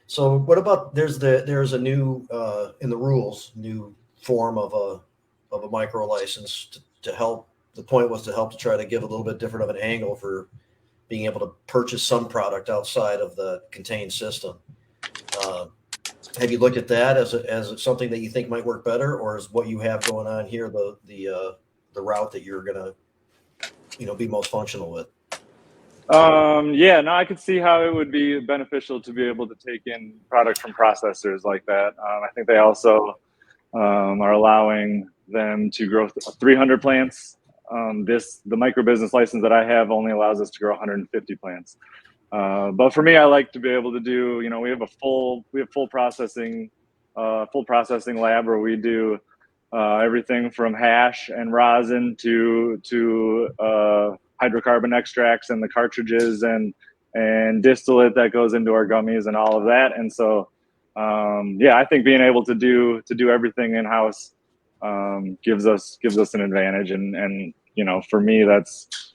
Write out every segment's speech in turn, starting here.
So what about there's a new in the rules new form of a micro license to help. The point was to help to try to give a little bit different of an angle for being able to purchase some product outside of the contained system. Uh, have you looked at that as something that you think might work better, or is what you have going on here the route that you're going to be most functional with? Yeah, no, I could see how it would be beneficial to be able to take in product from processors like that. I think they also are allowing them to grow 300 plants. The microbusiness license that I have only allows us to grow 150 plants. But for me, I like to be able to do. We have full processing lab where we do everything from hash and rosin to hydrocarbon extracts and the cartridges and distillate that goes into our gummies and all of that. And so, yeah, I think being able to do everything in house gives us an advantage. And for me, that's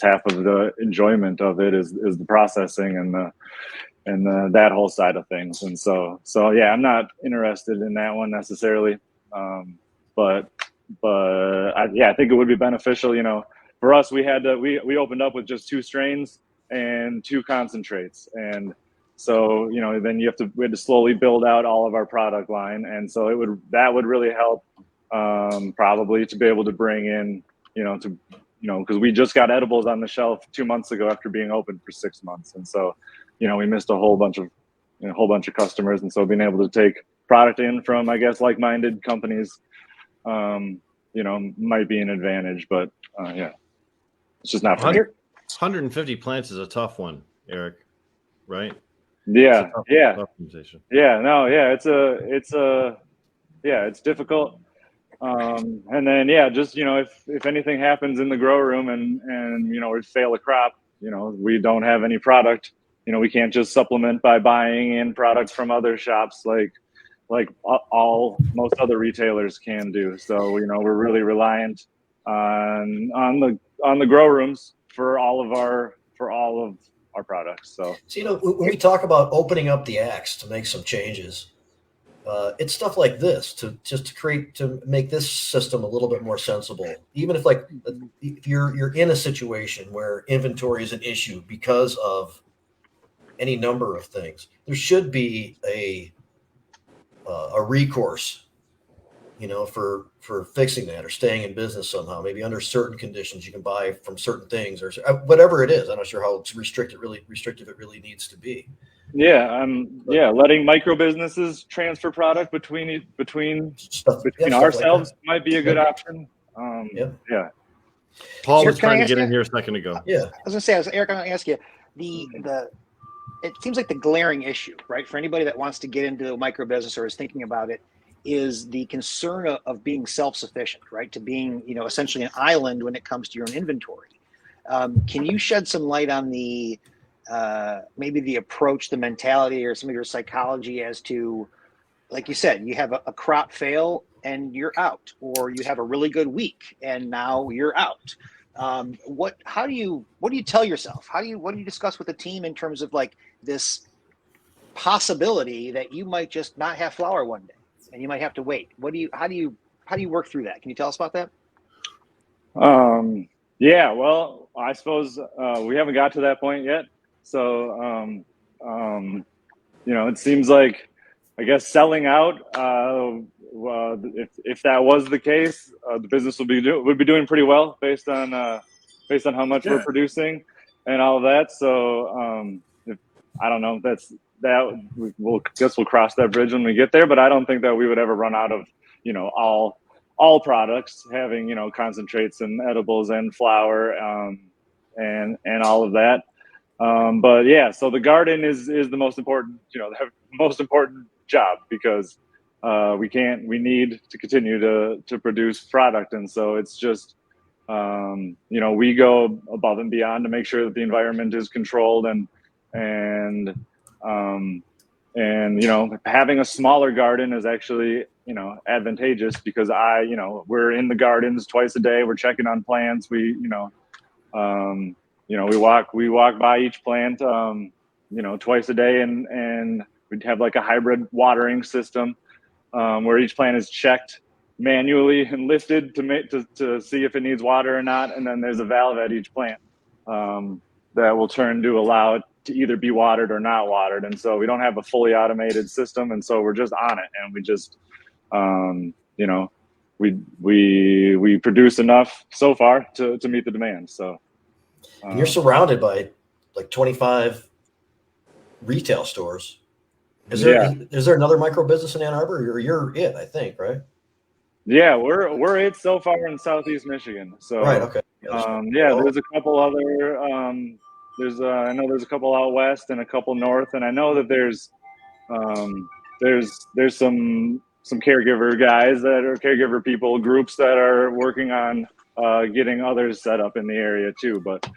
half of the enjoyment of it is the processing and that whole side of things. And so yeah, I'm not interested in that one necessarily. But I think it would be beneficial. For us, we opened up with just 2 strains and 2 concentrates, and so then we had to slowly build out all of our product line, and so that would really help, probably, to be able to bring in because we just got edibles on the shelf 2 months ago after being open for 6 months, and so we missed a whole bunch of customers, and so being able to take product in from, I guess, like-minded companies, might be an advantage. But yeah, it's just not for me. 150 plants is a tough one, Eric. Right? Yeah, tough conversation. Yeah, no, yeah, it's difficult. And then just if anything happens in the grow room and we fail a crop, we don't have any product. We can't just supplement by buying in product from other shops like most other retailers can do. So we're really reliant on the grow rooms for all of our products. So when we talk about opening up the axe to make some changes, it's stuff like this to make this system a little bit more sensible. Even if you're in a situation where inventory is an issue because of any number of things, there should be a recourse, for fixing that or staying in business somehow. Maybe under certain conditions you can buy from certain things or whatever it is. I'm not sure how restrictive it really needs to be. Yeah, letting micro businesses transfer product between ourselves might be a good option. Yeah. Paul was trying to get in here a second ago. Yeah, I was going to say, Eric, I'm going to ask you it seems like the glaring issue, right, for anybody that wants to get into a micro business or is thinking about it, is the concern of being self-sufficient, right? To being, essentially an island when it comes to your own inventory. Can you shed some light on the maybe the approach, the mentality, or some of your psychology as to, like you said, you have a crop fail and you're out, or you have a really good week and now you're out. What do you tell yourself? What do you discuss with the team in terms of like this possibility that you might just not have flour one day and you might have to wait? How do you work through that? Can you tell us about that? Yeah, well, I suppose we haven't got to that point yet. So, it seems like, I guess, selling out, if that was the case, the business would be doing pretty well based on how much we're producing and all of that. So, I don't know. We'll cross that bridge when we get there. But I don't think that we would ever run out of, all products, having concentrates and edibles and flour, and all of that. But yeah, so the garden is the most important, the most important job, because we need to continue to produce product. And so it's just, we go above and beyond to make sure that the environment is controlled and having a smaller garden is actually, advantageous, because we're in the gardens twice a day. We're checking on plants. We walk by each plant, twice a day, and we'd have like a hybrid watering system where each plant is checked manually and listed to see if it needs water or not, and then there's a valve at each plant that will turn to allow it to either be watered or not watered. And so we don't have a fully automated system, and so we're just on it, and we just we produce enough so far to meet the demand. So you're surrounded by like 25 retail stores. Is there another micro business in Ann Arbor? You're it, I think, right? Yeah, we're it so far in Southeast Michigan. So right, okay. There's a couple other. I know there's a couple out west and a couple north, and I know that there's some caregiver guys that are caregiver people groups that are working on getting others set up in the area too. But